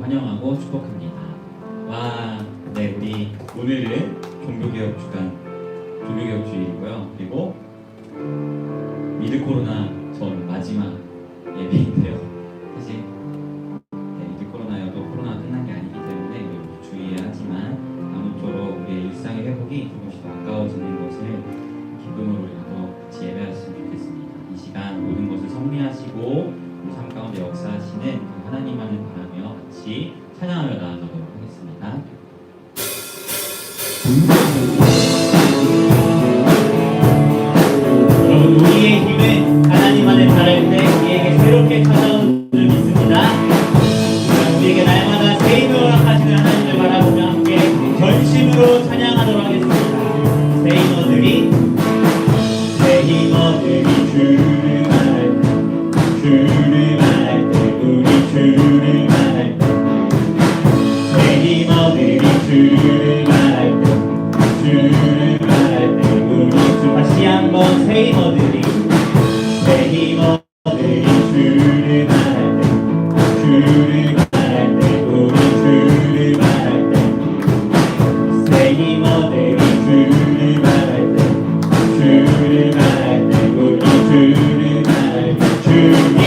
환영하고 축복합니다. 와, 네, 우리 오늘은 종교개혁 주일이고요. 그리고 위드 코로나 전 마지막 예배인데요. 사실 위드 코로나여도 코로나가 끝난 게 아니기 때문에 주의해야 하지만 아무쪼록 우리의 일상의 회복이 조금씩 더 가까워지는 것을 기쁨으로 우리도 같이 예배하셨으면 좋겠습니다. 이 시간 모든 것을 섭리하시고 우리 삶 가운데 역사하시는 그 하나님만을 바라며 같이 찬양하며 나아가도록 하겠습니다. 여러분, 우리의 힘은 하나님만을 바랄 때 우리에게 새롭게 찾아오는 줄 믿습니다. 우리에게 날마다 새 힘을 허락하시는 하나님을 바라보며 함께 전심으로 찬양하도록 하겠습니다. 새 힘어들이 주를 말할 때 주를 말할 때 우리 주를 말할 때 새 힘어들이 주를 말할 때 주를 말할 때 우리 주 다시 한번 새 힘어들이 주를 말할 때 주를 말할 때 우리 주를 말할 때 새 힘어들이 주를 말할 때 주를 말할 때 우리 주를 말할 때 주님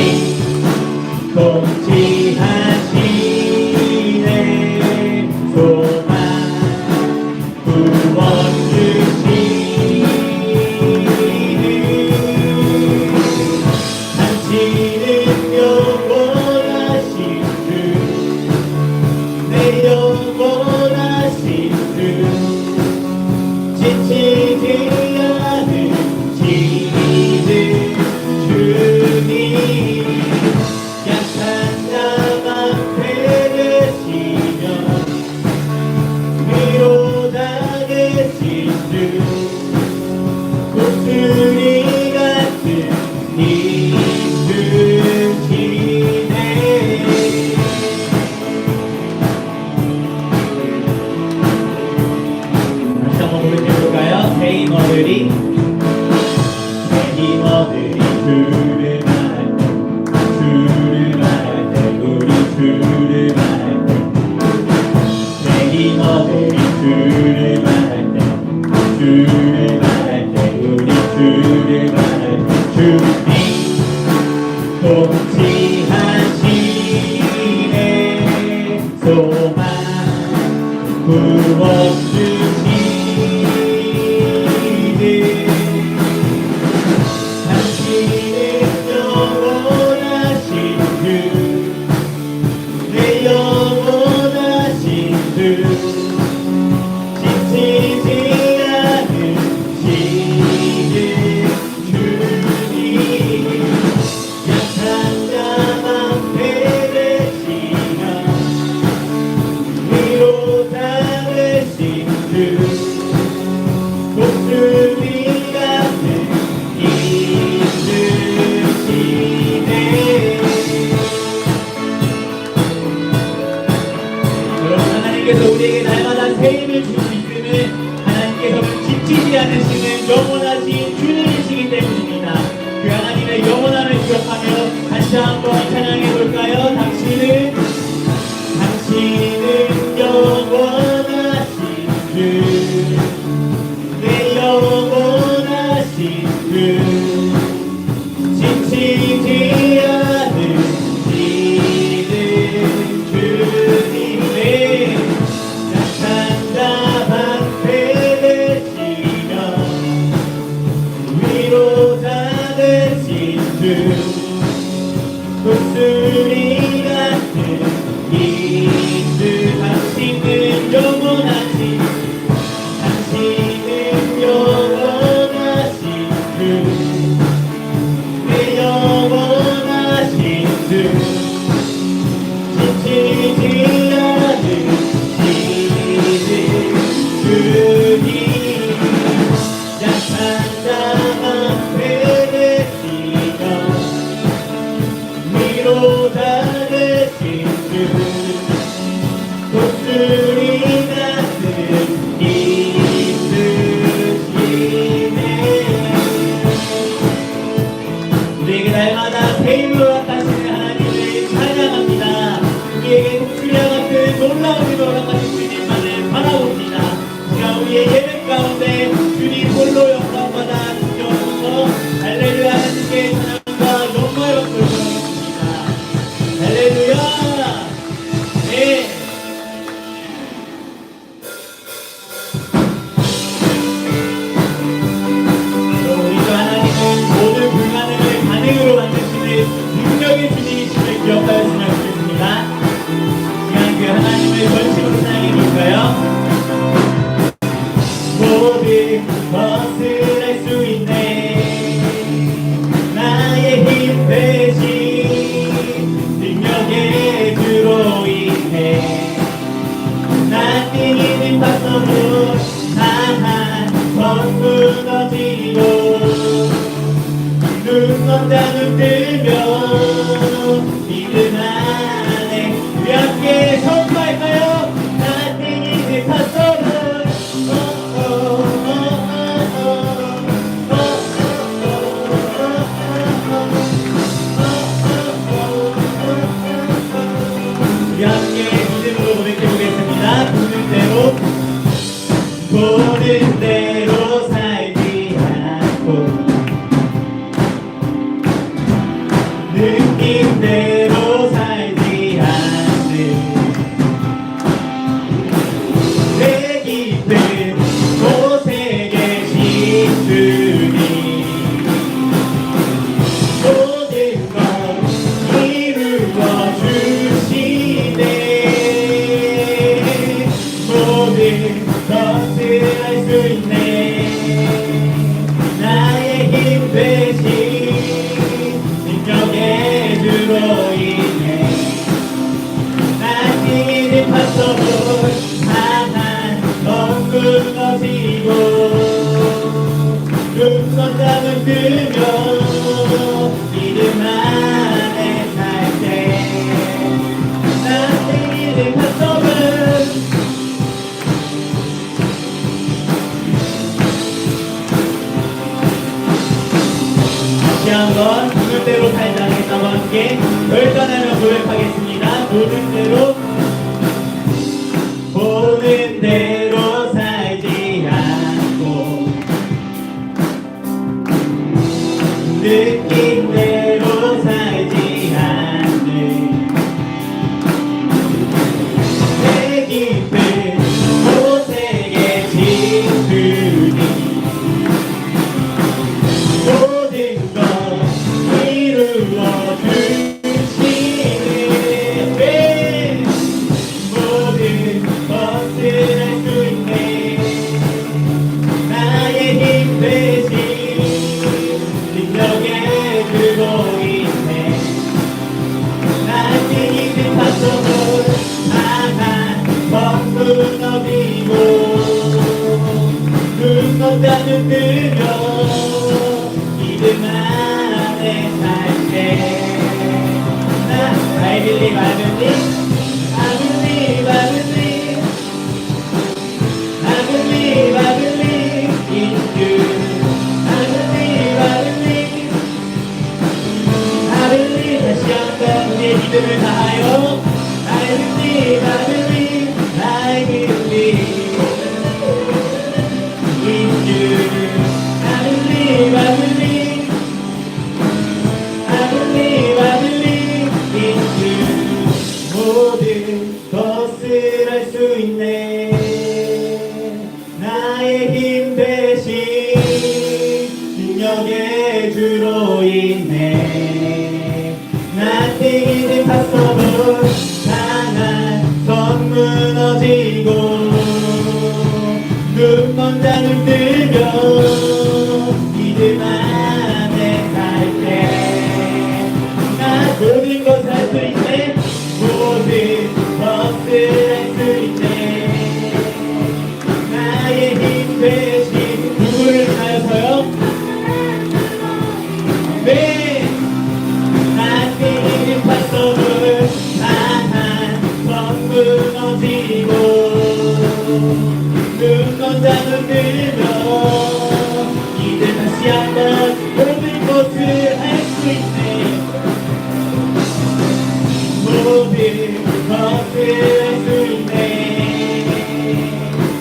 통치하시네 소망 구원 주시네 당신은 영원하신 주내 영원하신 주 지치지 않은 주님 약한 자만 되시며 위로다 계신 주 목소리 같은 이주시네 다시 한번 부르셔볼까요? 새 힘어들이 주를 말할 때 주를 말할 때 우리 주를 말할 때 새 힘어들이 주를 말할 때 주를 말할 때 우리 주를 말할 때 주님 통치하시네 소망 구원 주시네 내 영원하신 주 지치지 않은 주님 약한 자만 되시며 위로다 되신 주 목소리 같은 하나님께서 우리에게 날마다 새 힘을 줄 수 있음은 하나님께서는 지치지 않으시는 영원하신 주님이시기 때문입니다. 그 하나님의 영원함을 기억하며 다시 한번 찬양해 볼까요? 당신은 영원하신 내 영원하신 지치지 않은 주님의 약한 자만 되시며 위로다 되신 주 우리에게 독수리와 같은 놀라운 은혜로 허락하신 주님만을 바라봅니다. 우리가 우리의 예배 가운데 주님 홀로 영광 받아 주시옵소서. 할렐루야. 하나님께 찬양과 영광을 돌려드립니다. 할렐루야. 네. 모든 불가능을 가능으로 만드시는 능력의 주님이심을 기억하였으면 좋겠습니다. 시간 그 하나님을 전심으로 사랑해 볼까요? 모든 것을 할 수 있네. 나의 힘 대신 능력의 주로 인해 Nothing is impossible. 건 무너지고 눈 감자는 뜨며 믿음 안에 우리 함께 선포할까요? Nothing is impossible. 우리 함께 믿음으로 고백해보겠습니다. 보는 대로 살지 않고 느낌대로 살지 않는 내 깊은 곳에 계신 주님 모든 것 이루어 주시네. 모든 것을 할 수 있네. 나의 힘 대신 능력의 주로 인해 Nothing is impossible. 넌 무너지고 눈 감자는 뜨며 믿음 안에 살 때 Nothing is impossible. 다시 한번 보는 대로 살자는 나와 함께 결단하며 고백하겠습니다. 보는 대로 살지 않고 느낌대로 살지 않는 내 깊은 곳에 계신 주님 모든 것 이루어 주시네. 모든 것을 할 수 있네. 나의 힘 대신 능력의 주로 인해 Nothing is impossible. 건 무너지고 눈 감자는 뜨며 믿음 안에 살 때 I believe, I believe, I believe, I believe, I believe, I believe in you. I believe, I believe, I believe. 다시 한번 우리의 믿음을 다하여 I believe, I believe, I believe in you. I believe, I believe, I believe, I believe in you. 모든 것을 할 수 있네. 나의 힘 대신 능력의 주로 인해 Nothing is impossible. 건 무너지고 눈 감자는 뜨며 믿음 안에 살 때 나 모든 것을 할 수 있네. 모든 것을 할 수 있네. 나의 힘 대신 누구를 위하여서요? 네. Nothing is impossible. 건 무너지고 눈 감자는 뜨며 이제 다시 한번 모든 것을 할 수 있네. 모든 것을 주네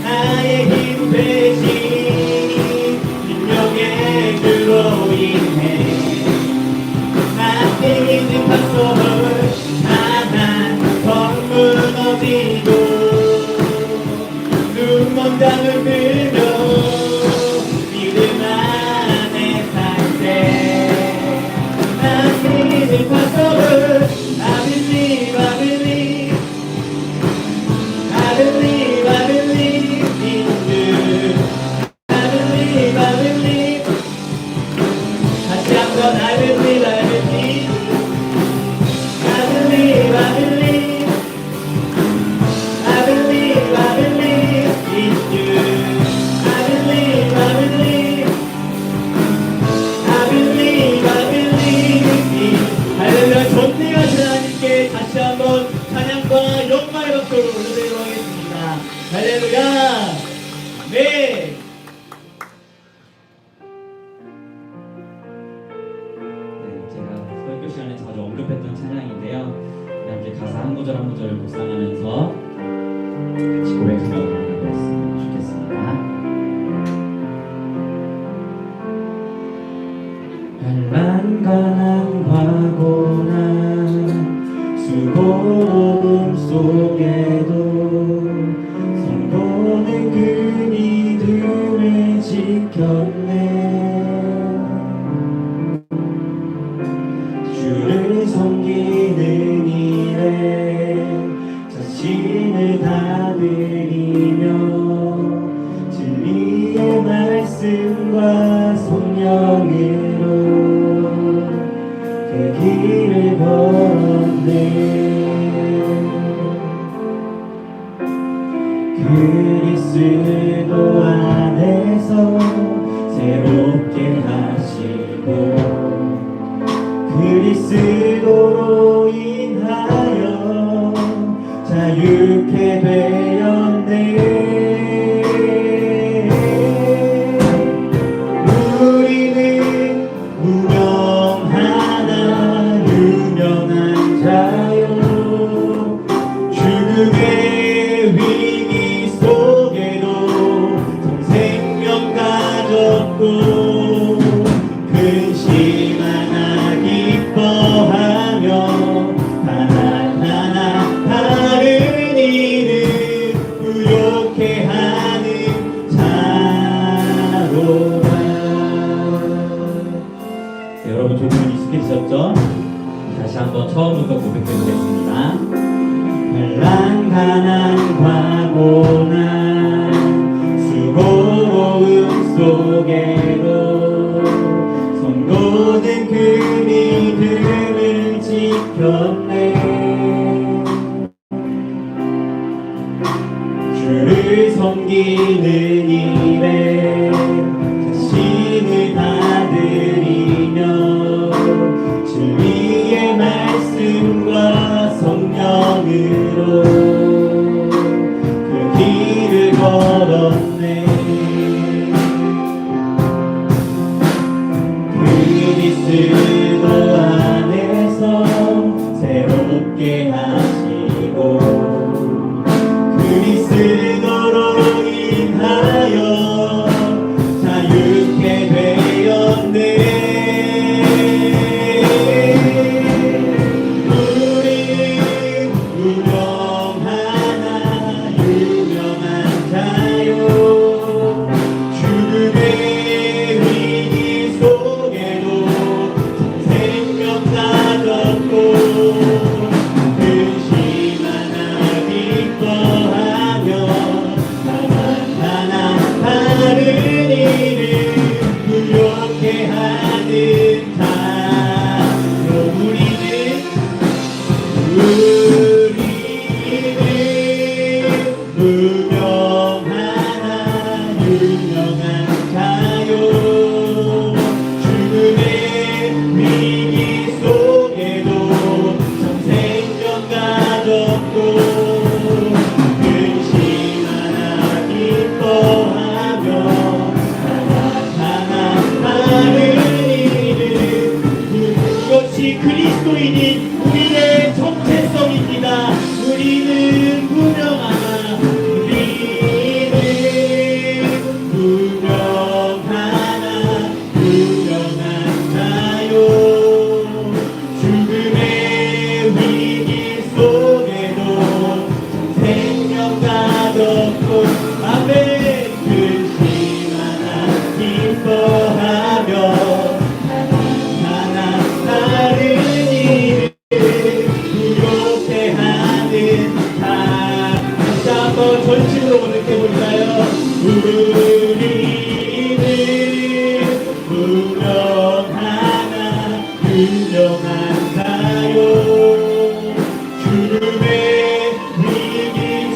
나의 힘 대신 능력의 주로 인해 나의 힘든 박소를 나만 무너지고 눈먼 잠을 들며 믿음 안에 살때 나의 힘든 박소를 I believe, I believe, I believe, I believe in you. I believe, I believe. 다시 한번 I believe, I believe. I believe, I believe. I believe, I believe in you. I believe, I believe. I believe, I believe in 할렐루야 전능하신 하나님께 다시 한번 찬양과 영광의 박수를 올려드리도록 하겠습니다. 할렐루야 네 제가 설교 시간에 자주 언급했던 찬양인데요. 함께 가사 한 구절 한 구절 묵상하면서 같이 고백하며 나아갔으면 좋겠습니다. 환란과고난 수고로움 속에도 성도는 그 믿음을 지켰네. 주를 섬기는 일에 자신을 다 드리며 진리의 말씀과 성령으로 그 길을 걸었네. 그리스도 안에서 새롭게 하시고 그리스도로 인하여 자유케 되었네. 우리는 무명하나 유명한 자요 죽음의 위기 속에도 생명 가졌고 근심하나 기뻐하며 하나하나 다른 일을 부욕해 하는 자로다. 네, 여러분 조금 익숙해지셨죠? 다시 한번 처음부터 고백해 보겠습니다. 환란 가난과 고난 수고로움 속에도 성도는 그 믿음을 지켰네. 주를 섬기는 일에 자신을 다 드리며 진리의 말씀과 성령으로 그 길을 걸었네. 그리스도 안에서 새롭게 하시고 그리스도로 인하여 자유케 되었네. 우리는 유명한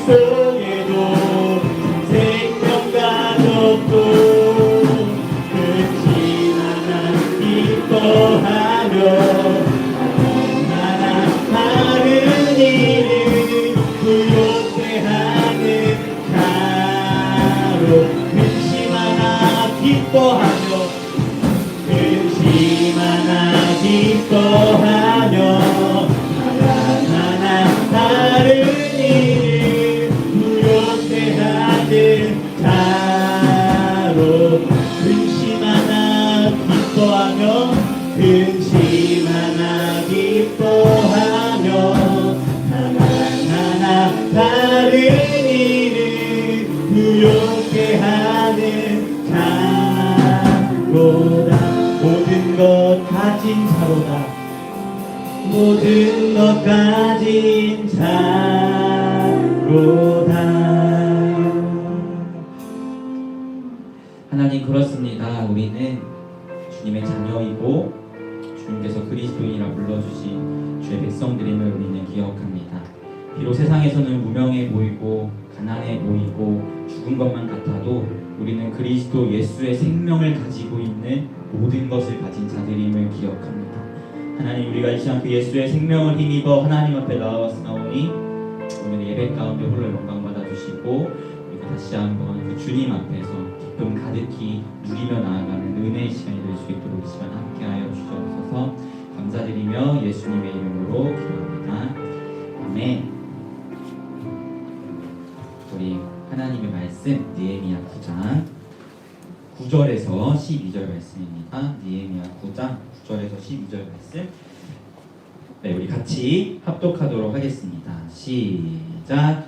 속에도 생명 가졌고 근심하나 기뻐하며 나나 다른 일을 부욕해 하는 자로 근심하나 기뻐하며 근심하나 기뻐하며 하나 다른 일을 부욕해 하는 자로 근심하나 기뻐하며 근심하나 기뻐하며 하나 다른 일을 부욕해 하는 자로다 모든 것 가진 자로다 모든 것 가진 자로다. 하나님 그렇습니다. 우리는 주님의 자녀이고 주님께서 그리스도인이라 불러주신 주의 백성들임을 우리는 기억합니다. 비록 세상에서는 무명해 보이고 가난해 보이고 죽은 것만 같아도 우리는 그리스도 예수의 생명을 가지고 있는 모든 것을 가진 자들임을 기억합니다. 하나님 우리가 이 시간 그 예수의 생명을 힘입어 하나님 앞에 나왔사오니 오늘 예배 가운데 홀로 영광 받아주시고 우리가 다시 한번 그 주님 앞에서 기쁨 가득히 누리며 나아가는 은혜의 시간이 될 수 있도록 이 시간 함께하여 주시옵소서. 감사드리며 예수님의 이름으로 기도합니다. 아멘. 우리 하나님의 말씀 느헤미야 9장 9절에서 12절 말씀입니다. 느헤미야 9장 9절에서 12절 말씀. 네, 우리 같이 합독하도록 하겠습니다. 시작.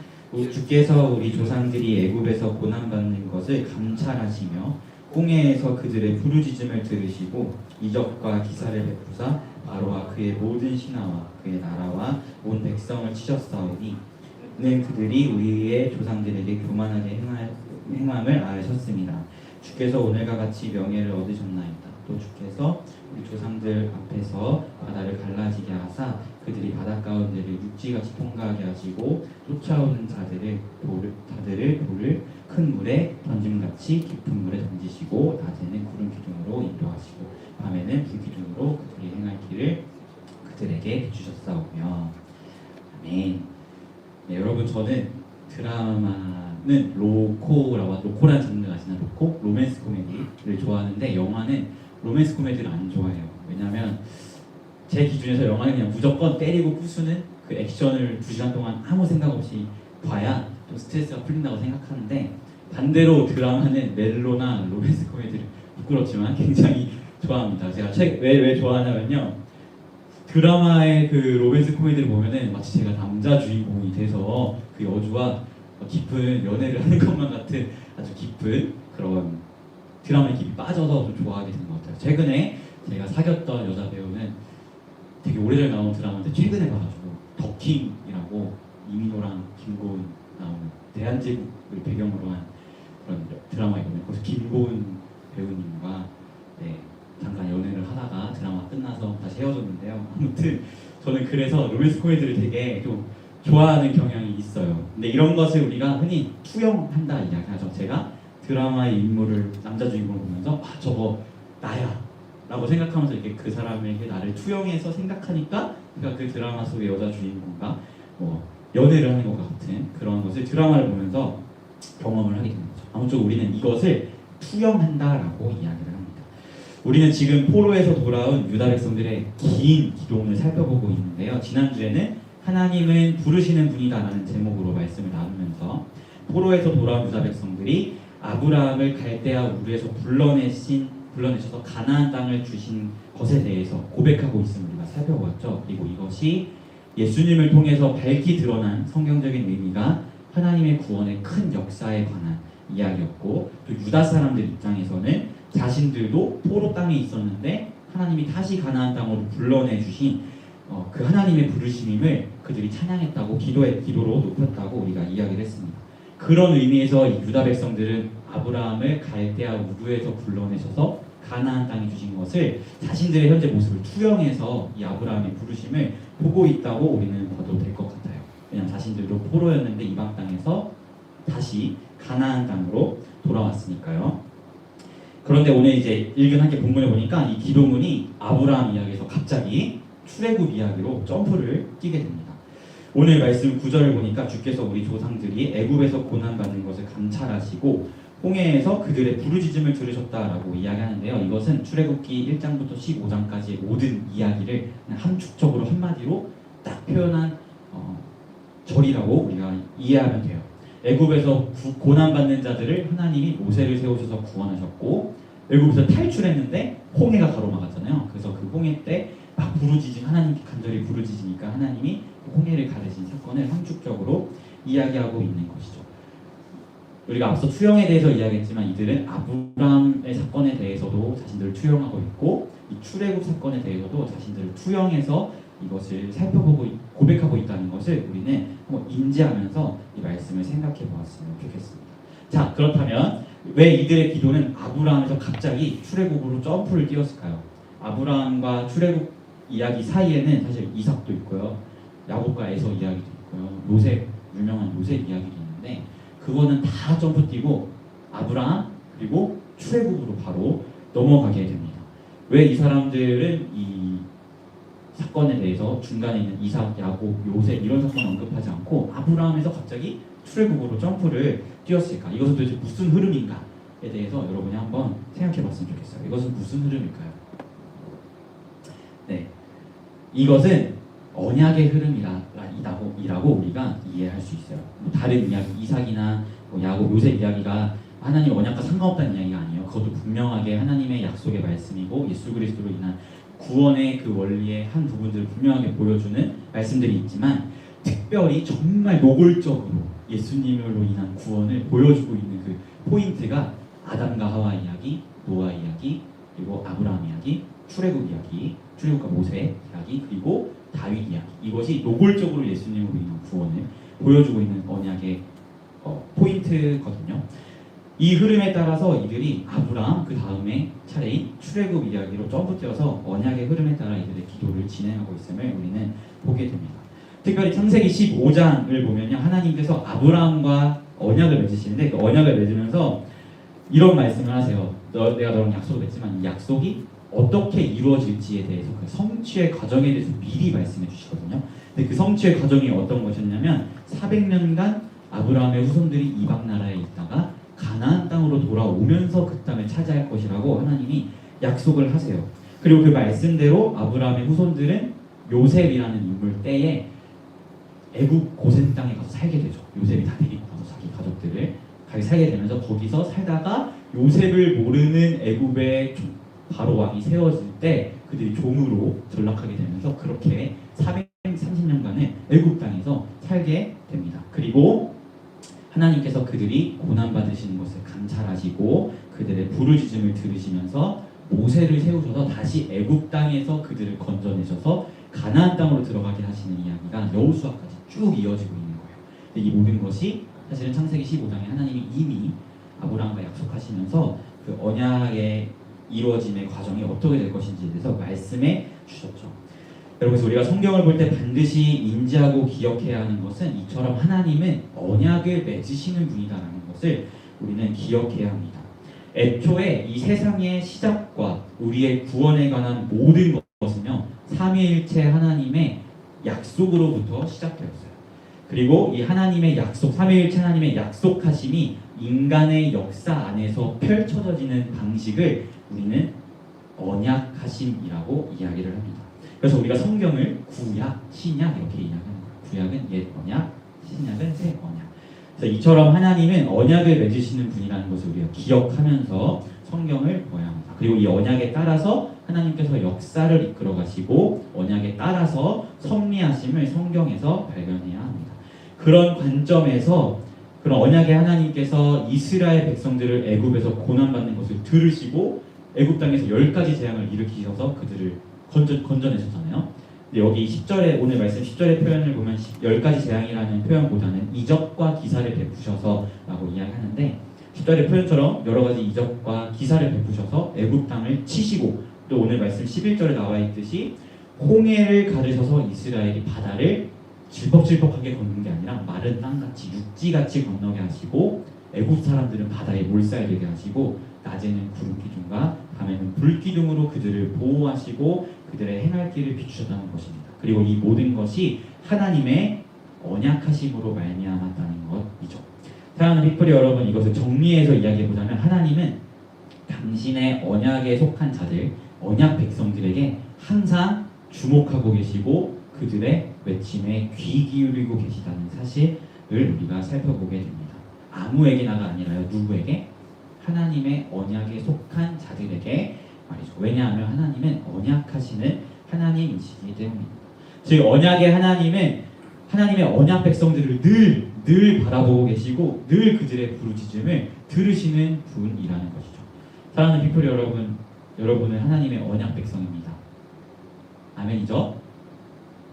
주께서 우리 조상들이 애굽에서 고난받는 것을 감찰하시며 홍해에서 그들의 부르짖음을 들으시고 이적과 기사를 베푸사 바로와 그의 모든 신하와 그의 나라와 온 백성을 치셨사오니 는 그들이 우리의 조상들에게 교만하게 행함을 아셨습니다. 주께서 오늘과 같이 명예를 얻으셨나이다. 또 주께서 우리 조상들 앞에서 바다를 갈라지게 하사 그들이 바다 가운데를 육지같이 통과하게 하시고 쫓아오는 자들을 돌을 큰 물에 던짐같이 깊은 물에 던지시고 낮에는 구름 기둥으로 인도하시고 밤에는 불 기둥으로 그들이 행할 길을 그들에게 주셨사오며. 아멘. 네, 여러분 저는 드라마는 로코라는 장르 아시나? 로코? 로맨스 코미디를 좋아하는데 영화는 로맨스 코미디를 안 좋아해요. 왜냐면 제 기준에서 영화는 그냥 무조건 때리고 부수는 그 액션을 2시간 동안 아무 생각 없이 봐야 좀 스트레스가 풀린다고 생각하는데 반대로 드라마는 멜로나 로맨스 코미디를 부끄럽지만 굉장히 좋아합니다. 제가 왜 좋아하냐면요, 드라마의 그 로맨스 코미디를 보면은 마치 제가 남자 주인공이 돼서 그 여주와 깊은 연애를 하는 것만 같은 아주 깊은 그런 드라마에 깊이 빠져서 좀 좋아하게 된 것 같아요. 최근에 제가 사귀었던 여자 배우는 되게 오래전에 나온 드라마인데 최근에 봐가지고 더킹이라고 이민호랑 김고은 나오는 대한제국을 배경으로 한 그런 드라마이거든요. 거기서 김고은 배우님과 잠깐 연애를 하다가 드라마 끝나서 다시 헤어졌는데요. 아무튼 저는 그래서 로맨스 코미디를 되게 좀 좋아하는 경향이 있어요. 근데 이런 것을 우리가 흔히 투영한다 이야기하죠. 제가 드라마의 인물을 남자 주인공을 보면서 저거 나야 라고 생각하면서 이렇게 그 사람에게 나를 투영해서 생각하니까 그러니까 그 드라마 속의 여자 주인공과 연애를 하는 것 같은 그런 것을 드라마를 보면서 경험을 하게 되는 거죠. 아무쪼록 우리는 이것을 투영한다라고 이야기를 합니다. 우리는 지금 포로에서 돌아온 유다 백성들의 긴 기도문을 살펴보고 있는데요. 지난주에는 하나님은 부르시는 분이다라는 제목으로 말씀을 나누면서 포로에서 돌아온 유다 백성들이 아브라함을 갈대아 우르에서 불러내셔서 가나안 땅을 주신 것에 대해서 고백하고 있음을 우리가 살펴보았죠. 그리고 이것이 예수님을 통해서 밝히 드러난 성경적인 의미가 하나님의 구원의 큰 역사에 관한 이야기였고, 또 유다 사람들 입장에서는 자신들도 포로 땅에 있었는데 하나님이 다시 가나안 땅으로 불러내 주신 그 하나님의 부르심임을 그들이 찬양했다고 기도로 높였다고 우리가 이야기를 했습니다. 그런 의미에서 이 유다 백성들은 아브라함을 갈대아 우르에서 불러내셔서 가나안 땅에 주신 것을 자신들의 현재 모습을 투영해서 이 아브라함의 부르심을 보고 있다고 우리는 봐도 될 것 같아요. 왜냐하면 자신들도 포로였는데 이방 땅에서 다시 가나안 땅으로 돌아왔으니까요. 그런데 오늘 이제 읽은 한게 본문에 보니까 이 기도문이 아브라함 이야기에서 갑자기 출애굽 이야기로 점프를 뛰게 됩니다. 오늘 말씀 9절을 보니까 주께서 우리 조상들이 애굽에서 고난받는 것을 감찰하시고 홍해에서 그들의 부르짖음을 들으셨다라고 이야기하는데요. 이것은 출애굽기 1장부터 15장까지의 모든 이야기를 그냥 함축적으로 한마디로 딱 표현한 절이라고 우리가 이해하면 돼요. 애굽에서 고난받는 자들을 하나님이 모세를 세우셔서 구원하셨고, 애굽에서 탈출했는데 홍해가 가로막았잖아요. 그래서 그 홍해 때 막 부르짖음, 하나님께 간절히 부르짖으니까 하나님이 그 홍해를 가르신 사건을 함축적으로 이야기하고 있는 것이죠. 우리가 앞서 투영에 대해서 이야기했지만 이들은 아브라함의 사건에 대해서도 자신들을 투영하고 있고, 이 출애굽 사건에 대해서도 자신들을 투영해서 이것을 살펴보고 고백하고 있다는 것을 우리는 한번 인지하면서 이 말씀을 생각해 보았으면 좋겠습니다. 자, 그렇다면 왜 이들의 기도는 아브라함에서 갑자기 출애굽으로 점프를 뛰었을까요? 아브라함과 출애굽 이야기 사이에는 사실 이삭도 있고요, 야곱과 에서 이야기도 있고요, 요셉, 유명한 요셉 이야기도 있는데, 그거는 다 점프 뛰고 아브라함 그리고 출애굽으로 바로 넘어가게 됩니다. 왜 이 사람들은 이 사건에 대해서 중간에 있는 이삭, 야곱, 요셉 이런 사건을 언급하지 않고 아브라함에서 갑자기 출애굽으로 점프를 뛰었을까? 이것은 도대체 무슨 흐름인가에 대해서 여러분이 한번 생각해 봤으면 좋겠어요. 이것은 무슨 흐름일까요? 네, 이것은 언약의 흐름이라고 우리가 이해할 수 있어요. 뭐 다른 이야기, 이삭이나 뭐 야곱, 요셉 이야기가 하나님 언약과 상관없다는 이야기가 아니에요. 그것도 분명하게 하나님의 약속의 말씀이고 예수 그리스도로 인한 구원의 그 원리의 한 부분들을 분명하게 보여주는 말씀들이 있지만, 특별히 정말 노골적으로 예수님으로 인한 구원을 보여주고 있는 그 포인트가 아담과 하와 이야기, 노아 이야기, 그리고 아브라함 이야기, 출애굽 이야기, 출애굽과 모세 이야기, 그리고 다윗 이야기. 이것이 노골적으로 예수님으로 인한 구원을 보여주고 있는 언약의 포인트거든요. 이 흐름에 따라서 이들이 아브라함 그 다음에 차례인 출애굽 이야기로 점프 뛰어서 언약의 흐름에 따라 이들의 기도를 진행하고 있음을 우리는 보게 됩니다. 특별히 창세기 15장을 보면요, 하나님께서 아브라함과 언약을 맺으시는데, 그 언약을 맺으면서 이런 말씀을 하세요. 내가 너랑 약속을 맺지만 이 약속이 어떻게 이루어질지에 대해서 그 성취의 과정에 대해서 미리 말씀해 주시거든요. 근데 그 성취의 과정이 어떤 것이었냐면 400년간 아브라함의 후손들이 이방 나라에 있다가 가나안 땅으로 돌아오면서 그 땅을 차지할 것이라고 하나님이 약속을 하세요. 그리고 그 말씀대로 아브라함의 후손들은 요셉이라는 인물 때에 애굽 고센 땅에 가서 살게 되죠. 요셉이 다 데리고 가서 자기 가족들을 가게 살게 되면서 거기서 살다가 요셉을 모르는 애굽의 바로 왕이 세워질 때 그들이 종으로 전락하게 되면서 그렇게 430년간을 애굽 땅에서 살게 됩니다. 그리고 하나님께서 그들이 고난받으시는 것을 감찰하시고 그들의 부르짖음을 들으시면서 모세를 세우셔서 다시 애굽 땅에서 그들을 건져내셔서 가나안 땅으로 들어가게 하시는 이야기가 여호수아까지 쭉 이어지고 있는 거예요. 근데 이 모든 것이 사실은 창세기 15장에 하나님이 이미 아브라함과 약속하시면서 그 언약의 이루어짐의 과정이 어떻게 될 것인지에 대해서 말씀해 주셨죠. 여러분, 그래서 우리가 성경을 볼 때 반드시 인지하고 기억해야 하는 것은 이처럼 하나님은 언약을 맺으시는 분이다라는 것을 우리는 기억해야 합니다. 애초에 이 세상의 시작과 우리의 구원에 관한 모든 것은요, 삼위일체 하나님의 약속으로부터 시작되었어요. 그리고 이 하나님의 약속, 삼위일체 하나님의 약속하심이 인간의 역사 안에서 펼쳐지는 방식을 우리는 언약하심이라고 이야기를 합니다. 그래서 우리가 성경을 구약, 신약 이렇게 이야기하는 거예요. 구약은 옛 언약, 신약은 새 언약. 그래서 이처럼 하나님은 언약을 맺으시는 분이라는 것을 우리가 기억하면서 성경을 보아야 합니다. 그리고 이 언약에 따라서 하나님께서 역사를 이끌어 가시고 언약에 따라서 섭리하심을 성경에서 발견해야 합니다. 그런 관점에서 그런 언약의 하나님께서 이스라엘 백성들을 애굽에서 고난받는 것을 들으시고 애굽 땅에서 10가지 재앙을 일으키셔서 그들을 건져내셨잖아요. 근데 여기 10절에 오늘 말씀 10절의 표현을 보면 10가지 재앙이라는 표현보다는 이적과 기사를 베푸셔서 라고 이야기하는데, 10절의 표현처럼 여러 가지 이적과 기사를 베푸셔서 애굽 땅을 치시고, 또 오늘 말씀 11절에 나와 있듯이 홍해를 가르셔서 이스라엘이 바다를 질퍽질퍽하게 걷는 게 아니라 마른 땅같이 육지같이 건너게 하시고 애굽 사람들은 바다에 몰살되게 하시고 낮에는 구름 기둥과 밤에는 불 기둥으로 그들을 보호하시고 그들의 행할 길을 비추셨다는 것입니다. 그리고 이 모든 것이 하나님의 언약하심으로 말미암았다는 것이죠. 사랑하는 빅프리 여러분, 이것을 정리해서 이야기해보자면 하나님은 당신의 언약에 속한 자들, 언약 백성들에게 항상 주목하고 계시고 그들의 외침에 귀 기울이고 계시다는 사실을 우리가 살펴보게 됩니다. 아무에게나가 아니라요. 누구에게? 하나님의 언약에 속한 자들에게 말이죠. 왜냐하면 하나님은 언약하시는 하나님이시기 때문입니다. 즉 언약의 하나님은 하나님의 언약 백성들을 늘 바라보고 계시고 늘 그들의 부르짖음을 들으시는 분이라는 것이죠. 사랑하는 빅토리 여러분, 여러분은 하나님의 언약 백성입니다. 아멘이죠?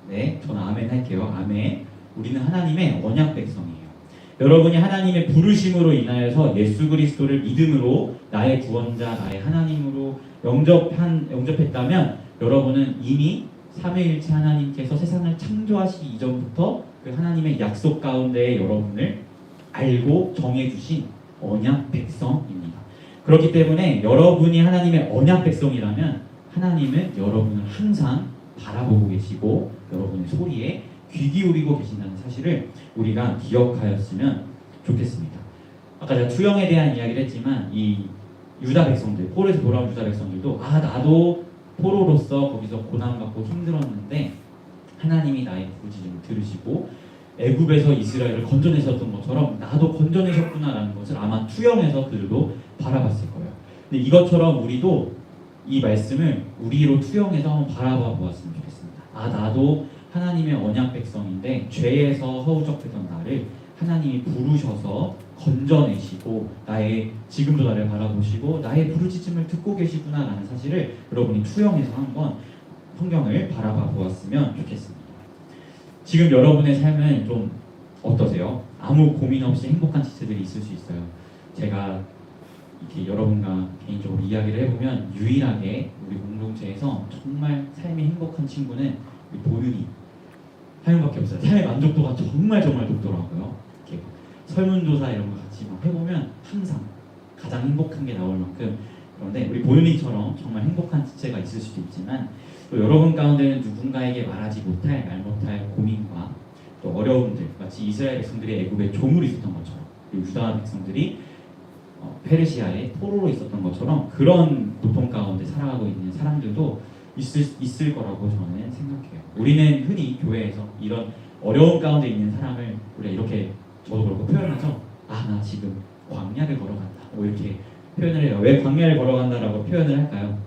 네, 저는 아멘 할게요. 아멘. 우리는 하나님의 언약 백성이에요. 여러분이 하나님의 부르심으로 인하여서 예수 그리스도를 믿음으로 나의 구원자, 나의 하나님으로 영접했다면 여러분은 이미 삼위일체 하나님께서 세상을 창조하시기 이전부터 그 하나님의 약속 가운데 여러분을 알고 정해주신 언약 백성입니다. 그렇기 때문에 여러분이 하나님의 언약 백성이라면 하나님은 여러분을 항상 바라보고 계시고 여러분의 소리에 귀 기울이고 계신다는 사실을 우리가 기억하였으면 좋겠습니다. 아까 제가 투영에 대한 이야기를 했지만 이 유다 백성들, 포로에서 돌아온 유다 백성들도 나도 포로로서 거기서 고난받고 힘들었는데 하나님이 나의 부르짖음을 들으시고 애굽에서 이스라엘을 건져내셨던 것처럼 나도 건져내셨구나라는 것을 아마 투영해서 그들도 바라봤을 거예요. 근데 이것처럼 우리도 이 말씀을 우리로 투영해서 한번 바라봐 보았으면 좋겠습니다. 나도 하나님의 언약 백성인데 죄에서 허우적대던 나를 하나님이 부르셔서 건져내시고 지금도 나를 바라보시고 나의 부르짖음을 듣고 계시구나라는 사실을 여러분이 투영해서 한번 성경을 바라봐 보았으면 좋겠습니다. 지금 여러분의 삶은 좀 어떠세요? 아무 고민 없이 행복한 시절들이 있을 수 있어요. 제가 이렇게 여러분과 개인적으로 이야기를 해보면 유일하게 우리 공동체에서 정말 삶이 행복한 친구는 우리 보윤이 한 명밖에 없어요. 삶의 만족도가 정말 높더라고요. 이렇게 설문조사 이런 거 같이 막 해보면 항상 가장 행복한 게 나올 만큼. 그런데 우리 보윤이처럼 정말 행복한 지체가 있을 수도 있지만 또 여러분 가운데는 누군가에게 말하지 못할 말 못할 고민과 또 어려움들, 마치 이스라엘 백성들이 애굽에 종으로 있었던 것처럼 그리고 유다 백성들이 페르시아에 포로로 있었던 것처럼 그런 고통 가운데 살아가고 있는 사람들도 있을 거라고 저는 생각해요. 우리는 흔히 교회에서 이런 어려움 가운데 있는 사람을 우리가 이렇게 저도 그렇고 표현하죠. 나 지금 광야를 걸어간다. 이렇게 표현을 해요. 왜 광야를 걸어간다라고 표현을 할까요?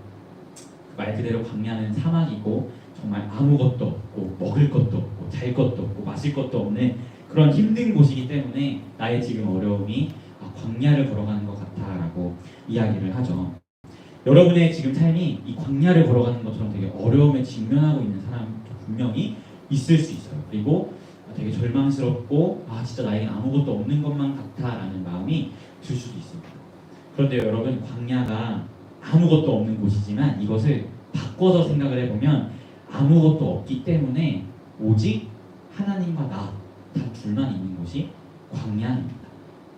말 그대로 광야는 사막이고 정말 아무것도 없고 먹을 것도 없고 잘 것도 없고 마실 것도 없는 그런 힘든 곳이기 때문에 나의 지금 어려움이 광야를 걸어가는 것 같다라고 이야기를 하죠. 여러분의 지금 삶이 이 광야를 걸어가는 것처럼 되게 어려움에 직면하고 있는 사람도 분명히 있을 수 있어요. 그리고 되게 절망스럽고 진짜 나에게 아무것도 없는 것만 같아라는 마음이 들 수도 있습니다. 그런데 여러분, 광야가 아무것도 없는 곳이지만 이것을 바꿔서 생각을 해보면 아무것도 없기 때문에 오직 하나님과 나 단 둘만 있는 곳이 광야입니다.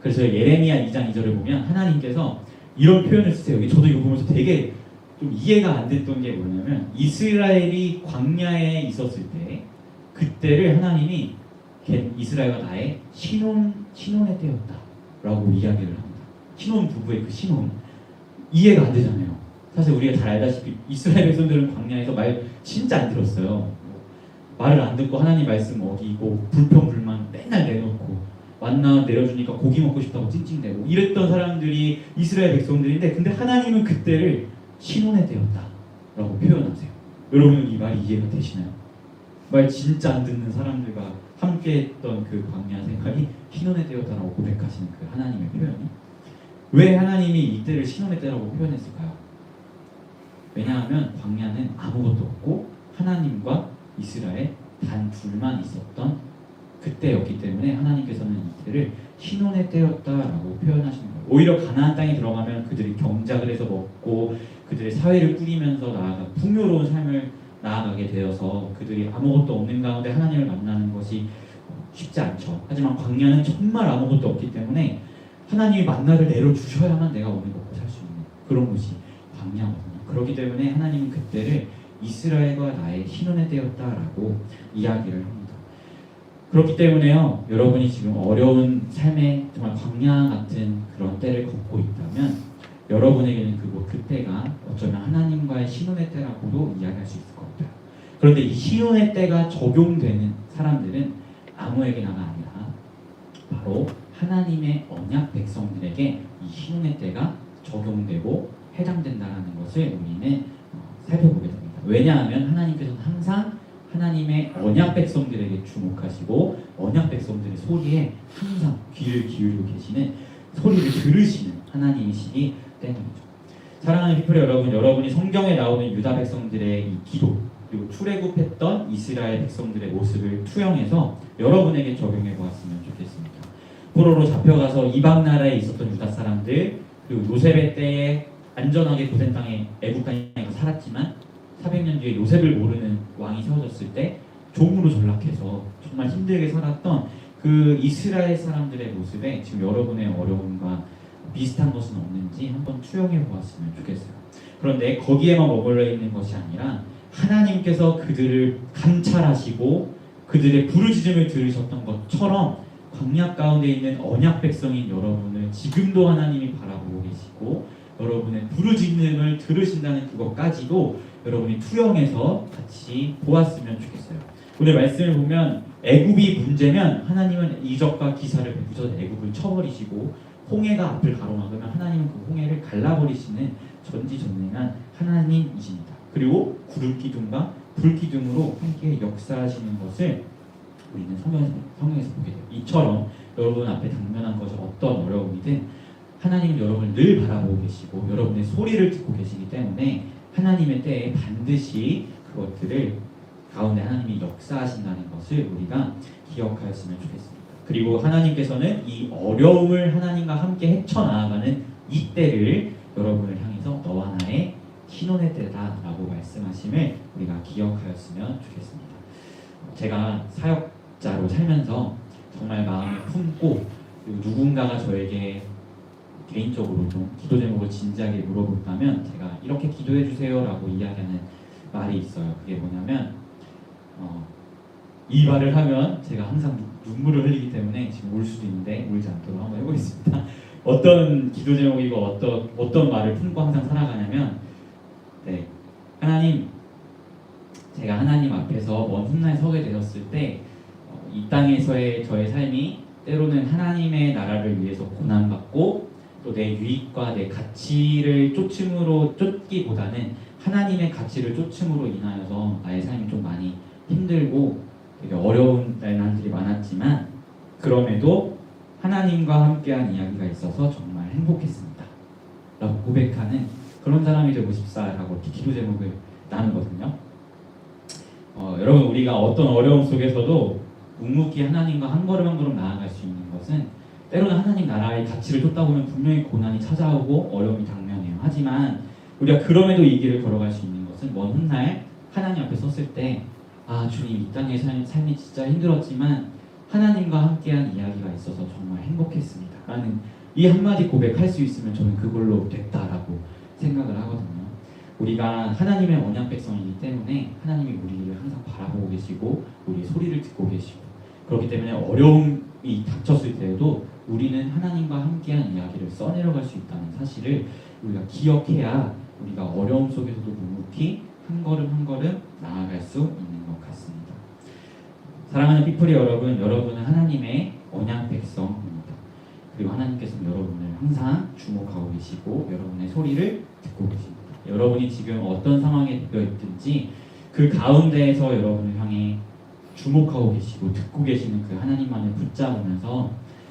그래서 예레미야 2장 2절을 보면 하나님께서 이런 표현을 쓰세요. 저도 이거 보면서 되게 좀 이해가 안 됐던 게 뭐냐면 이스라엘이 광야에 있었을 때 그때를 하나님이 이스라엘과 나의 신혼의 때였다 라고 이야기를 합니다. 신혼 부부의 그 신혼 이해가 안 되잖아요. 사실 우리가 잘 알다시피 이스라엘 백성들은 광야에서 말 진짜 안 들었어요. 말을 안 듣고 하나님 말씀 어기고 불평불만 맨날 내놓고 만나 내려주니까 고기 먹고 싶다고 찡찡대고 이랬던 사람들이 이스라엘 백성들인데 근데 하나님은 그때를 신혼의 때였다 라고 표현하세요. 여러분은 이 말이 이해가 되시나요? 말 진짜 안 듣는 사람들과 함께 했던 그 광야 생활이 신혼의 때였다라고 고백하시는 그 하나님의 표현이 왜 하나님이 이때를 신혼의 때라고 표현했을까요? 왜냐하면 광야는 아무것도 없고 하나님과 이스라엘 단 둘만 있었던 그때였기 때문에 하나님께서는 이때를 신혼의 때였다라고 표현하시는 거예요. 오히려 가나안 땅에 들어가면 그들이 경작을 해서 먹고 그들의 사회를 꾸리면서 나아가 풍요로운 삶을 나아가게 되어서 그들이 아무것도 없는 가운데 하나님을 만나는 것이 쉽지 않죠. 하지만 광야는 정말 아무것도 없기 때문에 하나님이 만나를 내려주셔야만 내가 오늘 먹고 살 수 있는 그런 곳이 광야거든요. 그렇기 때문에 하나님은 그때를 이스라엘과 나의 신혼의 때였다라고 이야기를 합니다. 그렇기 때문에요, 여러분이 지금 어려운 삶의 정말 광야 같은 그런 때를 걷고 있다면 여러분에게는 그때가 어쩌면 하나님과의 신혼의 때라고도 이야기할 수 있을 것 같아요. 그런데 이 신혼의 때가 적용되는 사람들은 아무에게나가 아니라 바로 하나님의 언약 백성들에게 이 신혼의 때가 적용되고 해당된다는 것을 우리는 살펴보게 됩니다. 왜냐하면 하나님께서는 항상 하나님의 언약 백성들에게 주목하시고 언약 백성들의 소리에 항상 귀를 기울이고 계시는, 소리를 들으시는 하나님이시기 때문이죠. 사랑하는 피플 여러분, 여러분이 성경에 나오는 유다 백성들의 이 기도 그리고 출애굽했던 이스라엘 백성들의 모습을 투영해서 여러분에게 적용해 보았으면 좋겠습니다. 포로로 잡혀가서 이방 나라에 있었던 유다 사람들, 그리고 요셉의 때에 안전하게 고센 땅에 애굽 땅에 살았지만 400년 뒤에 요셉을 모르는 왕이 세워졌을 때 종으로 전락해서 정말 힘들게 살았던 그 이스라엘 사람들의 모습에 지금 여러분의 어려움과 비슷한 것은 없는지 한번 투영해 보았으면 좋겠어요. 그런데 거기에만 머물러 있는 것이 아니라 하나님께서 그들을 감찰하시고 그들의 부르짖음을 들으셨던 것처럼 광야 가운데 있는 언약 백성인 여러분을 지금도 하나님이 바라보고 계시고 여러분의 부르짖음을 들으신다는 그것까지도 여러분이 투영해서 같이 보았으면 좋겠어요. 오늘 말씀을 보면 애굽이 문제면 하나님은 이적과 기사를 베푸셔서 애굽을 쳐버리시고 홍해가 앞을 가로막으면 하나님은 그 홍해를 갈라버리시는 전지전능한 하나님이십니다. 그리고 구름기둥과 불기둥으로 함께 역사하시는 것을 우리는 성경에서 보게 돼요. 이처럼 여러분 앞에 당면한 것이 어떤 어려움이든 하나님은 여러분을 늘 바라보고 계시고 여러분의 소리를 듣고 계시기 때문에 하나님의 때에 반드시 그것들을 가운데 하나님이 역사하신다는 것을 우리가 기억하였으면 좋겠습니다. 그리고 하나님께서는 이 어려움을 하나님과 함께 헤쳐나아가는 이 때를 여러분을 향해서 너와 나의 신혼의 때다라고 말씀하심을 우리가 기억하였으면 좋겠습니다. 제가 사역자로 살면서 정말 마음에 품고 그리고 누군가가 저에게 개인적으로 좀 기도 제목을 진지하게 물어본다면 제가 이렇게 기도해 주세요라고 이야기하는 말이 있어요. 그게 뭐냐면 이 말을 하면 제가 항상 눈물을 흘리기 때문에 지금 울 수도 있는데 울지 않도록 한번 해보겠습니다. 어떤 기도 제목이고 어떤 말을 품고 항상 살아가냐면 하나님, 제가 하나님 앞에서 먼 훗날 서게 되었을 때 이 땅에서의 저의 삶이 때로는 하나님의 나라를 위해서 고난받고 또 내 유익과 내 가치를 쫓기보다는 하나님의 가치를 쫓음으로 인하여서 나의 삶이 좀 많이 힘들고 되게 어려운 날들이 많았지만 그럼에도 하나님과 함께한 이야기가 있어서 정말 행복했습니다 라고 고백하는 그런 사람이 되고 싶사라고 기도 제목을 나누거든요. 여러분, 우리가 어떤 어려움 속에서도 묵묵히 하나님과 한 걸음 한 걸음 나아갈 수 있는 것은 때로는 하나님 나라의 가치를 쫓다 보면 분명히 고난이 찾아오고 어려움이 당면해요. 하지만 우리가 그럼에도 이 길을 걸어갈 수 있는 것은 먼 훗날 하나님 앞에 섰을 때 주님, 이 땅의 삶이 진짜 힘들었지만 하나님과 함께한 이야기가 있어서 정말 행복했습니다 라는 이 한마디 고백할 수 있으면 저는 그걸로 됐다라고 생각을 하거든요. 우리가 하나님의 언약 백성이기 때문에 하나님이 우리를 항상 바라보고 계시고 우리의 소리를 듣고 계시고 그렇기 때문에 어려움이 닥쳤을 때에도 우리는 하나님과 함께한 이야기를 써내려갈 수 있다는 사실을 우리가 기억해야 우리가 어려움 속에서도 묵묵히 한 걸음 한 걸음 나아갈 수 있는 것 같습니다. 사랑하는 피플이 여러분, 여러분은 하나님의 언약 백성입니다. 그리고 하나님께서는 여러분을 항상 주목하고 계시고 여러분의 소리를 듣고 계십니다. 여러분이 지금 어떤 상황에 놓여 있든지 그 가운데에서 여러분을 향해 주목하고 계시고 듣고 계시는 그 하나님만을 붙잡으면서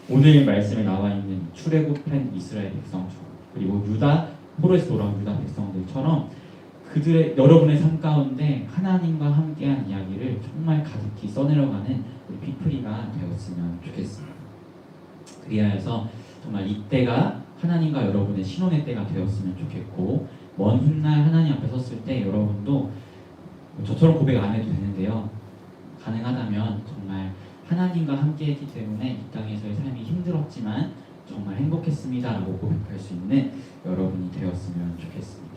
오늘 말씀에 나와 있는 출애굽한 이스라엘 백성처럼 그리고 포로에서 돌아온 유다 백성들처럼 여러분의 삶 가운데 하나님과 함께한 이야기를 정말 가득히 써내려가는 우리 피플이가 되었으면 좋겠습니다. 그리하여서 정말 이때가 하나님과 여러분의 신혼의 때가 되었으면 좋겠고 먼 훗날 하나님 앞에 섰을 때 여러분도 저처럼 고백 안 해도 되는데요. 가능하다면 정말 하나님과 함께 했기 때문에 이 땅에서의 삶이 힘들었지만 정말 행복했습니다 라고 고백할 수 있는 여러분이 되었으면 좋겠습니다.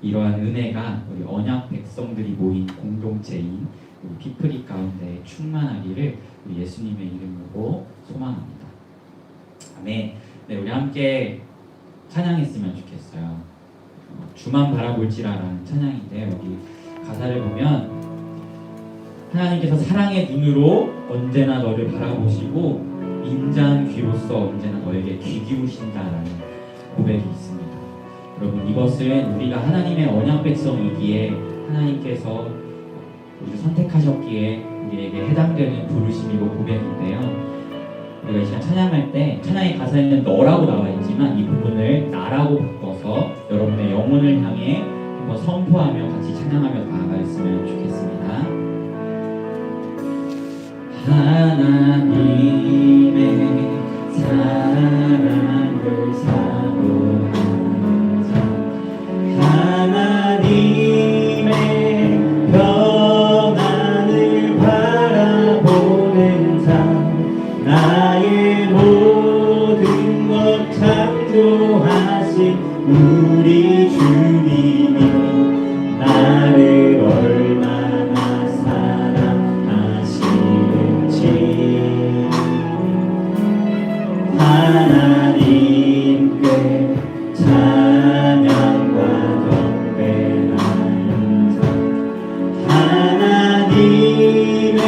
이러한 은혜가 우리 언약 백성들이 모인 공동체인 우리 피프리 가운데 충만하기를 우리 예수님의 이름으로 소망합니다. 아멘. 네, 우리 함께 찬양했으면 좋겠어요. 주만 바라볼지라라는 찬양인데 여기 가사를 보면 하나님께서 사랑의 눈으로 언제나 너를 바라보시고 인자한 귀로서 언제나 너에게 귀 기울이신다라는 고백이 있습니다. 여러분, 이것은 우리가 하나님의 언약 백성이기에 하나님께서 우리를 선택하셨기에 우리에게 해당되는 부르심이고 고백인데요. 우리가 이 시간 찬양할 때 찬양의 가사에는 너라고 나와 있지만 이 부분을 나라고 바꿔서 여러분의 영혼을 향해 한번 선포하며 같이 찬양하며 나아가였으면 좋겠습니다. 하나님의 사랑을 사모하는 자, 하나님의 평안을 바라보는 자, 나의 모든 것 창조하신 우리 주님이 나를 얼마나 사랑하시는지 하나님께 찬양과 경배하는 자, 하나님의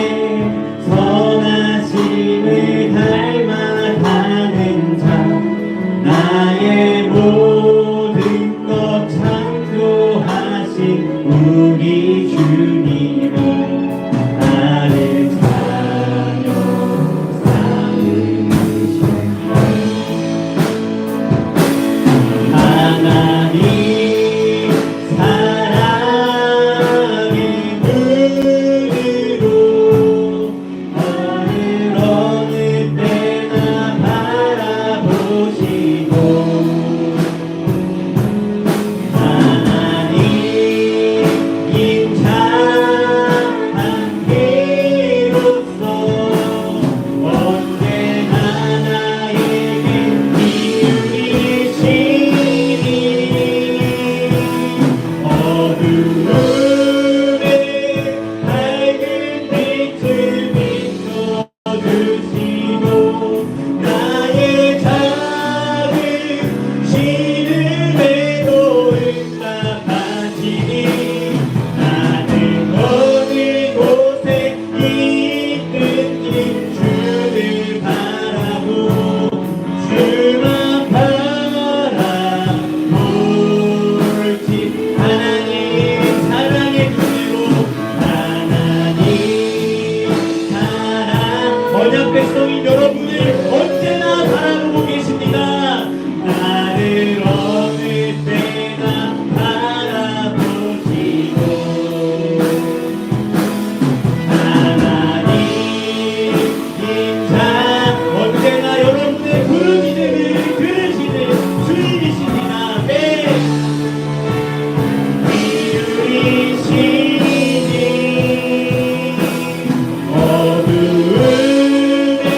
선하심을 닮아가는 자, 나의 모든 것 창조하신 우리 주님이 나를 사랑 삼으시네. 하나님 사랑의 눈으로 어느 때나 바라보시고 하나님 인자한 귀로서 언제나 나에게 기울이시니 어두움에 밝은 빛을 비춰주시고 나의 작은 시름에도 응답하시니 나는 어느 곳에 있든지 주를 바라고 주만 바라볼지 하나님 사랑의 눈으로 하나님 사랑 언약 백성인 여러분을 언제나 바라보고 계십니다. 나를 어느 때나 바라보시고 하나님 인자 언제나 여러분의 부르짖음을 들으시는 주님이십니다. 네. 기울이시니 어두움에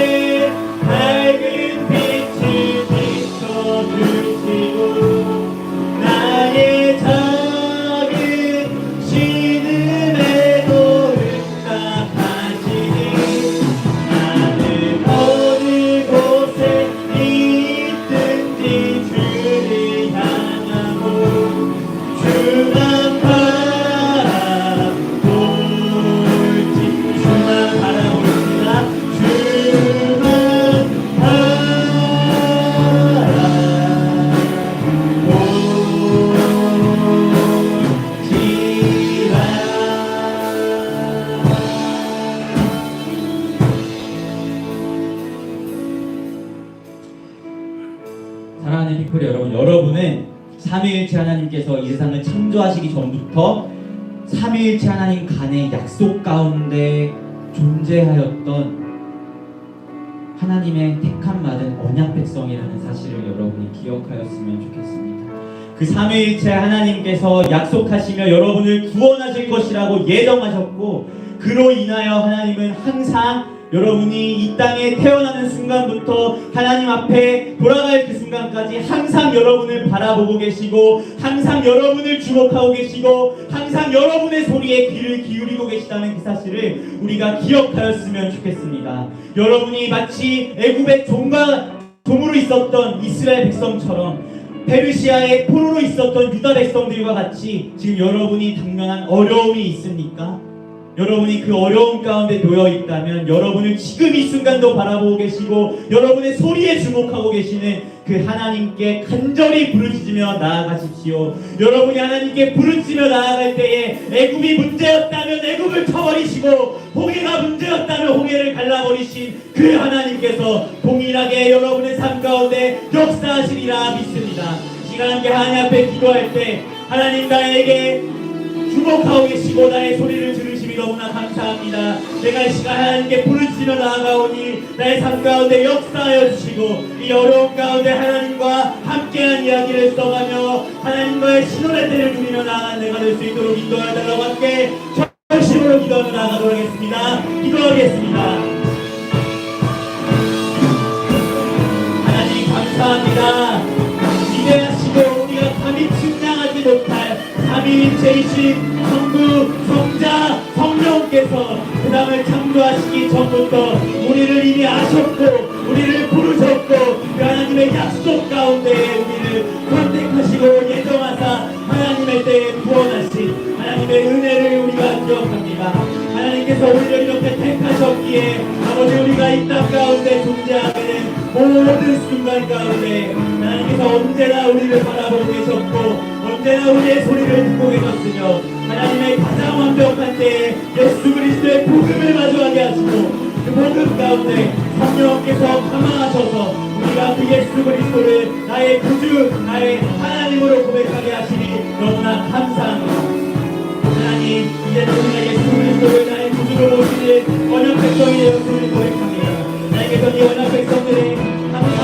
밝은 빛을 비춰주시고 나의 작은 신음에도 응답하시니 나는 어느 곳에 있든지 주를 향하고 주만 바라볼지 주만 바라봅니다. 주만 사랑하는 피플 여러분, 여러분은 삼위일체 하나님께서 이 세상을 창조하시기 전부터 삼위일체 하나님 간의 약속 가운데 존재하였던 하나님의 택함 받은 언약 백성이라는 사실을 여러분이 기억하였으면 좋겠습니다. 그 삼위일체 하나님께서 약속하시며 여러분을 구원하실 것이라고 예정하셨고, 그로 인하여 하나님은 항상 여러분이 이 땅에 태어나는 순간부터 하나님 앞에 돌아갈 그 순간까지 항상 여러분을 바라보고 계시고, 항상 여러분을 주목하고 계시고, 항상 여러분의 소리에 귀를 기울이고 계시다는 그 사실을 우리가 기억하였으면 좋겠습니다. 여러분이 마치 애굽의 종으로 있었던 이스라엘 백성처럼, 페르시아의 포로로 있었던 유다 백성들과 같이 지금 여러분이 당면한 어려움이 있습니까? 여러분이 그 어려움 가운데 놓여 있다면 여러분을 지금 이 순간도 바라보고 계시고 여러분의 소리에 주목하고 계시는 그 하나님께 간절히 부르짖으며 나아가십시오. 여러분이 하나님께 부르짖으며 나아갈 때에 애굽이 문제였다면 애굽을 쳐버리시고, 홍해가 문제였다면 홍해를 갈라버리신 그 하나님께서 동일하게 여러분의 삶 가운데 역사하시리라 믿습니다. 시간 함께 하나님 앞에 기도할 때 하나님 나에게 주목하고 계시고 나의 소리를 들으심이 너무나 감사합니다. 내가 이 시간 하나님께 부르짖으며 나아가오니 나의 삶 가운데 역사하여 주시고, 이 어려움 가운데 하나님과 함께한 이야기를 써가며 하나님과의 신혼의 때를 누리며 나아가는 내가 될 수 있도록 인도하달라고 함께 전심으로 기도하며 나아가도록 하겠습니다. 기도하겠습니다. 하나님 감사합니다. 위대하시고 우리가 감히 측량하지 못할 삼위일체이신 성부, 성자, 성령께서 그 땅을 창조하시기 전부터 우리를 이미 아셨고 우리를 부르셨고 그 하나님의 약속 가운데 우리를 선택하시고 예정하사 하나님의 때에 구원하신 하나님의 은혜를 우리가 기억합니다. 하나님께서 우리를 이렇게 택하셨기에 아버지 우리가 이 땅 가운데 존재하게 된 모든 순간 가운데 하나님께서 언제나 우리를 바라보고 계셨고 언제나 우리의 소리를 듣고 계셨으며 하나님의 가장 완벽한 때에 예수 그리스도의 복음을 마주하게 하시고 그 복음 가운데 성령께서 감화하셔서 우리가 그 예수 그리스도를 나의 구주, 나의 하나님으로 고백하게 하시니 너무나 감사합니다. 하나님, 이제는 우리가 예수 그리스도를 나의 구주로 모시는 언약 백성이 되었음을 고백합니다. 하나님께서 이 언약 백성들의 항상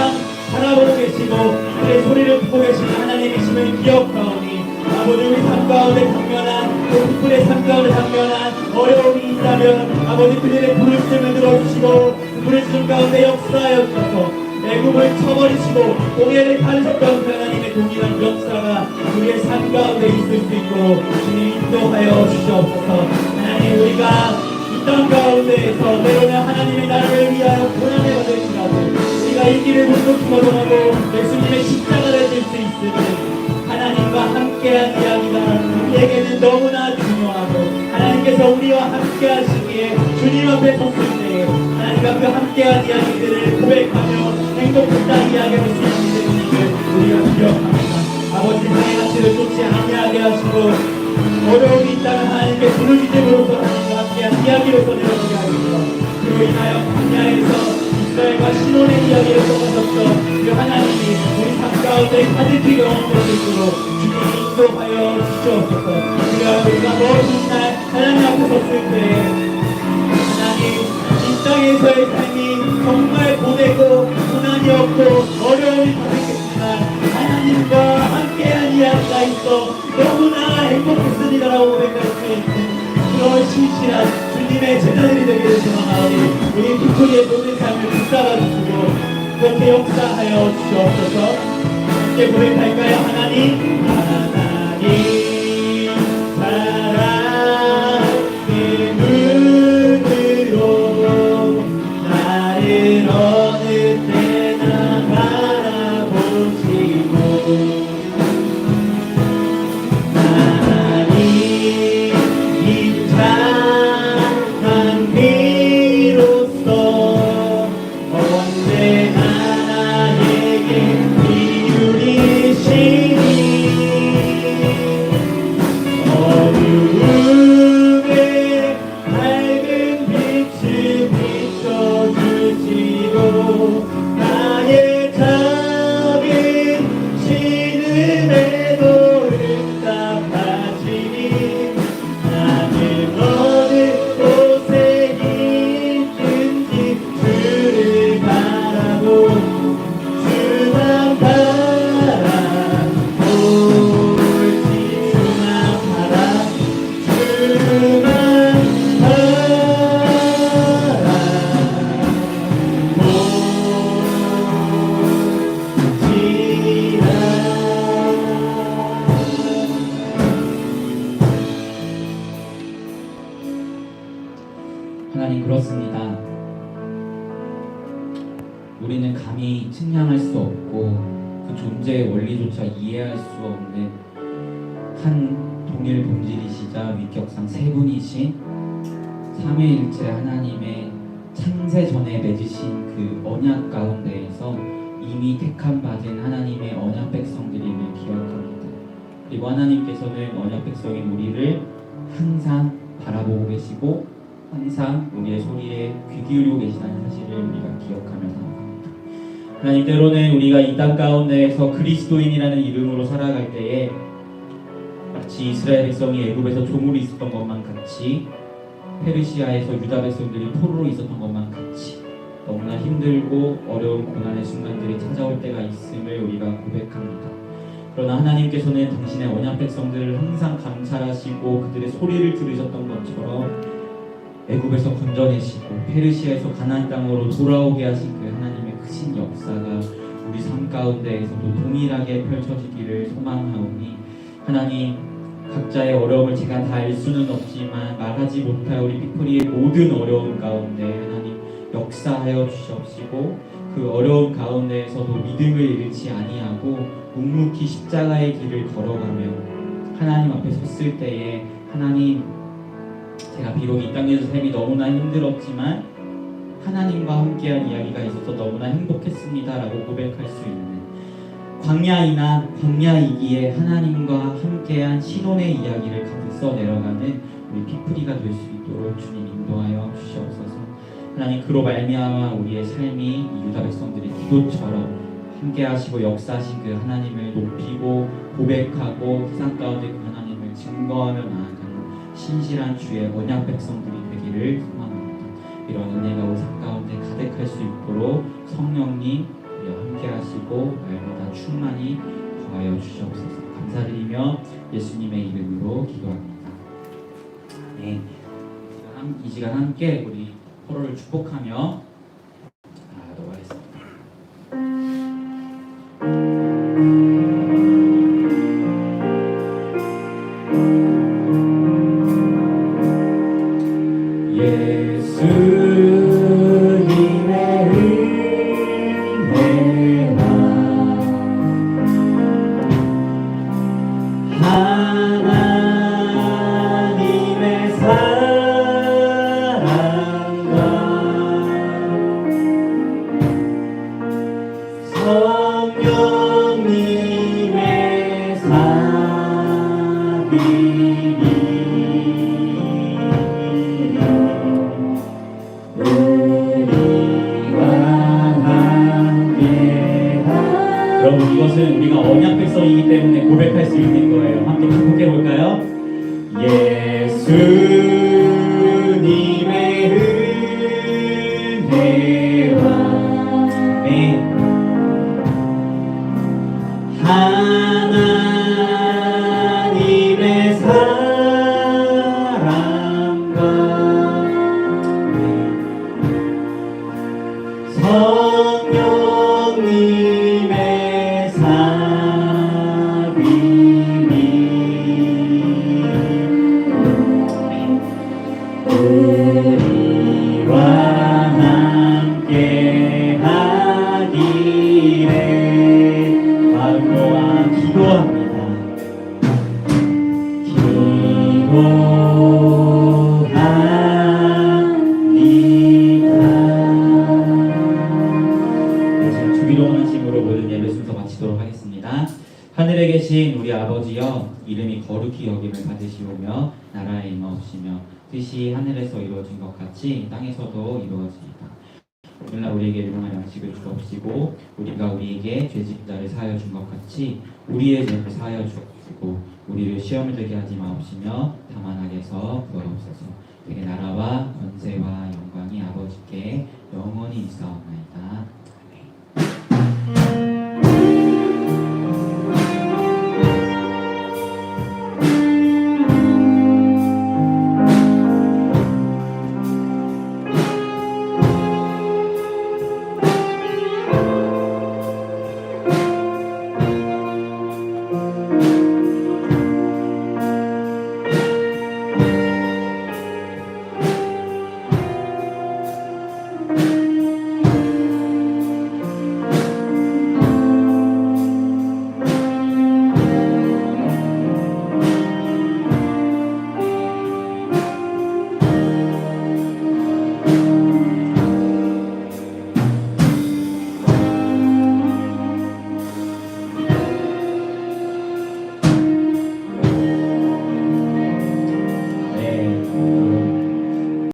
바라보고 계시고 그의 소리를 듣고 계시는 하나님이심을 기억하오니 아버지 우리 삶 가운데 당면한 그 특별의 삶 가운데 당면한 어려움이 있다면 아버지 그들의 부르짖음을 들어주시고 그 부르짖음 가운데 역사하여주셔서 애굽을 쳐버리시고 홍해를 가르셨던 그 하나님의 동일한 역사가 우리의 삶 가운데 있을 수 있도록 주님 인도하여 주시옵소서. 하나님 우리가 이 땅 가운데에서 때로는 하나님의 나라를 위하여 고난을 받을지라도 우리가 이 길을 묵묵히 걸어가고 예수님의 십자가를 질 수 있으니 하나님과 함께한 이야기가 우리에게는 너무나 중요하고 하나님께서 우리와 함께 하시기에 주님 앞에 섰을 때 하나님과 그 함께한 이야기들을 고백하며 행복했다 이야기할 수 있는 것을 우리가 기억합니다. 아버지 나의 가치를 쫓지 아니하게 하시고 어려움이 있다면 하나님께 부르짖음으로써 하나님과 함께한 이야기로서 내려오게 하시고 그로 인하여 광야에서 이스라엘과 신혼의 이야기를 써가셨던 그 하나님이 우리 삶 가운데 가득히 경험될 수 있도록 주님 인도하여 주시옵소서. 그리하여 우리가 먼 날 하나님 앞에 섰을 때 하나님 이 땅에서의 삶이 정말 보내고 고난이 없고 어려움이 가득했지만 하나님과 함께한 이야기가 있어 너무나 행복했습니다라고 고백할 수 있는 그런 신실한 주님의 제자들이 되기를 소망하오니 우리 victori의 모든 삶을 붙잡아 주시고 그렇게 역사하여 주시옵소서. 함께 고백할까요? 하나님 사랑의 눈으로 나를 어느 때나 바라보시고 우리는 감히 측량할 수 없고 그 존재의 원리조차 이해할 수 없는 한 동일 본질이시자 위격상 세 분이신 삼위일체 하나님의 창세 전에 맺으신 그 언약 가운데에서 이미 택함 받은 하나님의 언약 백성들임을 기억합니다. 그리고 하나님께서는 언약 백성인 우리를 항상 바라보고 계시고 항상 우리의 소리에 귀 기울이고 계시다는 사실을 우리가 기억하며 살아갑니다. 하나님, 때로는 우리가 이 땅 가운데에서 그리스도인이라는 이름으로 살아갈 때에 마치 이스라엘 백성이 애굽에서 종으로 있었던 것만 같이 페르시아에서 유다 백성들이 포로로 있었던 것만 같이 너무나 힘들고 어려운 고난의 순간들이 찾아올 때가 있음을 우리가 고백합니다. 그러나 하나님께서는 당신의 언약 백성들을 항상 감찰하시고 그들의 소리를 들으셨던 것처럼 애굽에서 건져내시고 페르시아에서 가나안 땅으로 돌아오게 하신 그 하나님의 크신 역사가 우리 삶 가운데에서도 동일하게 펼쳐지기를 소망하오니 하나님, 각자의 어려움을 제가 다 알 수는 없지만 말하지 못할 우리 피프리의 모든 어려움 가운데 하나님 역사하여 주시옵시고 그 어려움 가운데에서도 믿음을 잃지 아니하고 묵묵히 십자가의 길을 걸어가며 하나님 앞에 섰을 때에 하나님, 제가 비록 이 땅에서 삶이 너무나 힘들었지만 하나님과 함께한 이야기가 있어서 너무나 행복했습니다 라고 고백할 수 있는 광야이나 광야이기에 하나님과 함께한 신혼의 이야기를 가득 써내려가는 우리 피프리가 될 수 있도록 주님 인도하여 주시옵소서. 하나님, 그로 말미암아 우리의 삶이 이 유다 백성들의 기도처럼 함께하시고 역사하신 그 하나님을 높이고 고백하고 세상 가운데 그 하나님을 증거하며 나아가는 신실한 주의 언약 백성들이 되기를 소망합니다. 이런 은혜가 우리 삶 가운데 가득할 수 있도록 성령님 우리와 함께하시고 날마다 충만히 더하여 주시옵소서. 감사드리며 예수님의 이름으로 기도합니다. 네, 이 시간 함께 우리 서로를 축복하며 나아가도록 하겠습니다. 여러분, 이것은 우리가 언약 백성이기 때문에 고백할 수 있는 거예요. 함께 축복해 볼까요? 예수님의 은혜와 하나님의 사랑과 성령님의 사귐이 우리와 함께 하기를 마음으로 기도합니다. 주기도문하심으로 모든 예배 순서 마치도록 하겠습니다. 하늘에 계신 우리 아버지여, 이름이 거룩히 여김을 받으시오며 나라에 임하옵시며 뜻이 하늘에서 이루어진 것 같이 땅에서도 이루어지이다. 오늘날 우리에게 일용할 양식을 주옵시고 우리가 우리에게 죄짓자를 사하여 준 것 같이 우리의 죄를 사하여 주옵시고 우리를 시험을 들게 하지 마옵시며 다만 악에서 구하옵소서. 되게 나라와 권세와 영광이 아버지께 영원히 있사옵나이다.